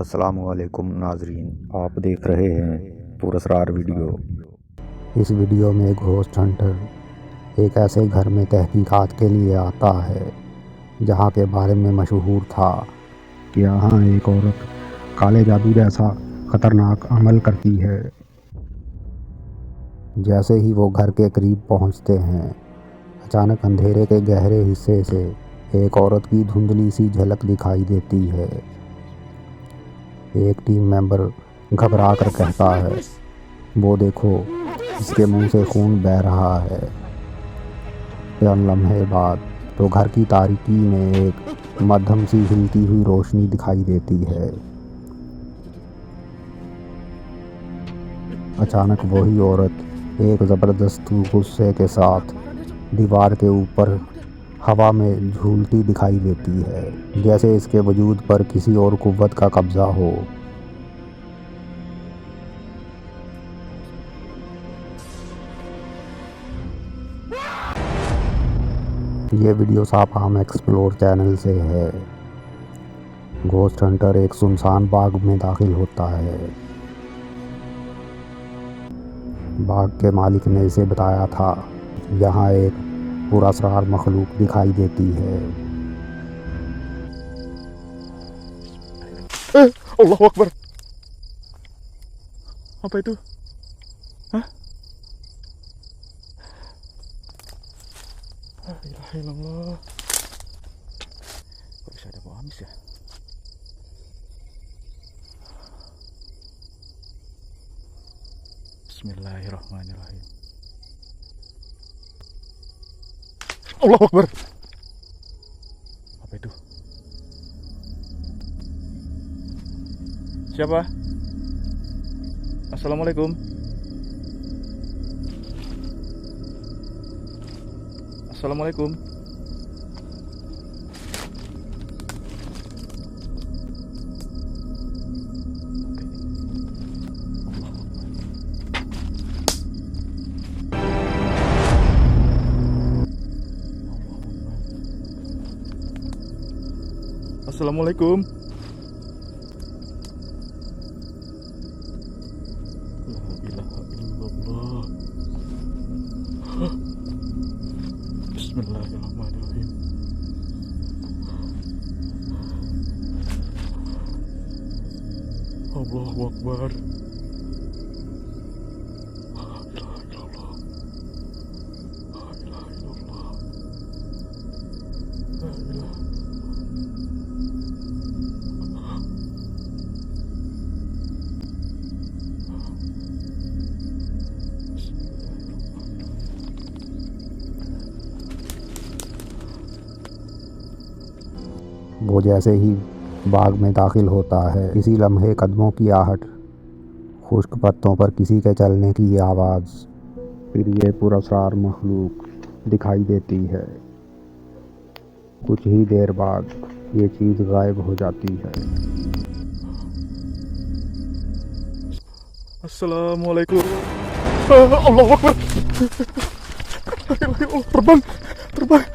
अस्सलामुअलैकुम नाजरीन, आप देख रहे हैं पुरस्कार वीडियो। इस वीडियो में घोस्ट हंटर एक ऐसे घर में तहकीकात के लिए आता है जहां के बारे में मशहूर था कि यहाँ एक औरत काले जादू जैसा खतरनाक अमल करती है। जैसे ही वो घर के करीब पहुंचते हैं, अचानक अंधेरे के गहरे हिस्से से एक औरत की धुंधली सी झलक दिखाई देती है। एक टीम मेंबर घबरा कर कहता है, वो देखो, इसके मुंह से खून बह रहा है। चंद लम्हे बाद तो घर की तारीकी में एक मध्यम सी हिलती हुई रोशनी दिखाई देती है। अचानक वही औरत एक ज़बरदस्त गुस्से के साथ दीवार के ऊपर हवा में झूलती दिखाई देती है, जैसे इसके वजूद पर किसी और कुव्वत का कब्जा हो। ये वीडियो सापाम एक्सप्लोर चैनल से है। घोस्ट हंटर एक सुनसान बाग में दाखिल होता है। बाग के मालिक ने इसे बताया था, यहाँ एक पुरस्कार मखलूक दिखाई देती है। Allahu Akbar. Apa itu? Hah? La ilaha illallah. Kok bisa ada bau amis ya? Bismillahirrahmanirrahim. Allahu Akbar. Apa itu? Siapa? Assalamualaikum. Assalamualaikum. Assalamualaikum. La ilaha illallah. Bismillahirrahmanirrahim. Allahu Akbar. La ilaha illallah. La ilaha illallah. La ilaha. वो जैसे ही बाग में दाखिल होता है, इसी लम्हे कदमों की आहट, खुश्क पत्तों पर किसी के चलने की आवाज़, फिर ये पुरस्कार मखलूक दिखाई देती है। कुछ ही देर बाद ये चीज़ गायब हो जाती है। Assalamualaikum. Allahu Akbar. Terbang, terbang.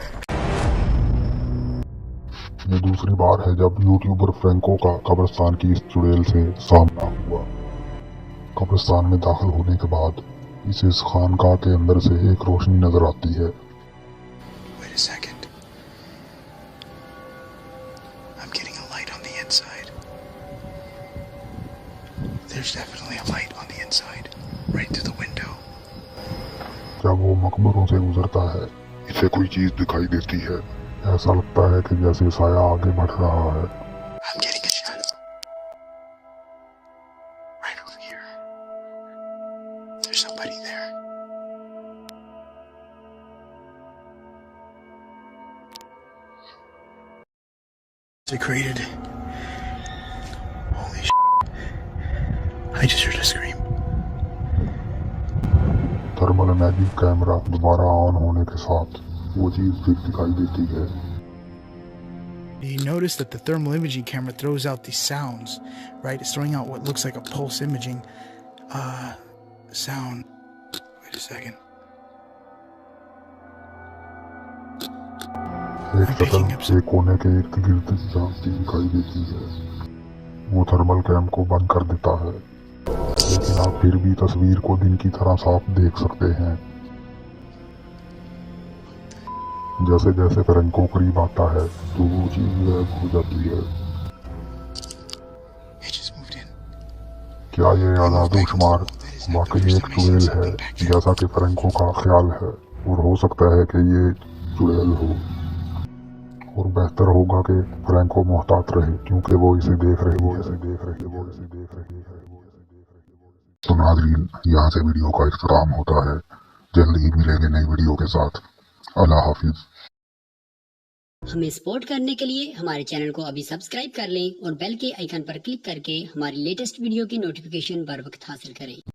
ये दूसरी बार है जब यूट्यूबर फ्रैंको का कब्रिस्तान की इस चुड़ैल से सामना हुआ। कब्रिस्तान में दाखिल होने के बाद इसे इस खानकाह के अंदर से एक रोशनी नजर आती है। Wait a second. I'm getting a light on the inside. There's definitely a light on the inside, right through the window. जब वो मकबरों से गुजरता है, इसे कोई चीज दिखाई देती है। ऐसा लगता है कि जैसे साया आगे बढ़ रहा है। I'm getting a shadow. Right over here. There's somebody there. Secreted. Holy shit. I just heard a scream. Thermal imaging camera दोबारा ऑन होने के साथ वो चीज फिर दिखाई देती है। You notice that the thermal imaging camera throws out these sounds, right? It's throwing out what looks like a pulse imaging sound. Wait a second. एक शक्ल एक कोने के इर्द गिर्द झांकती दिखाई देती है। वो थर्मल कैम को बंद कर देता है, लेकिन आप फिर भी तस्वीर को दिन की तरह साफ देख सकते हैं। जैसे जैसे फ्रैंको करीब आता है तो वो चीज गायब हो जाती है। क्या ये आदमशुमार वाकई एक चुड़ैल है, जैसा कि फ्रैंको का ख्याल है? और हो सकता है कि ये चुड़ैल हो, और बेहतर होगा कि फ्रैंको मोहतात रहे, क्योंकि वो इसे देख रही है। तो नाज़रीन, यहाँ से वीडियो का इख्तिताम होता है। जल्द ही मिलेंगे नई वीडियो के साथ। अल्लाह हाफिज। हमें सपोर्ट करने के लिए हमारे चैनल को अभी सब्सक्राइब कर लें और बेल के आइकन पर क्लिक करके हमारी लेटेस्ट वीडियो की नोटिफिकेशन बर वक्त हासिल करें।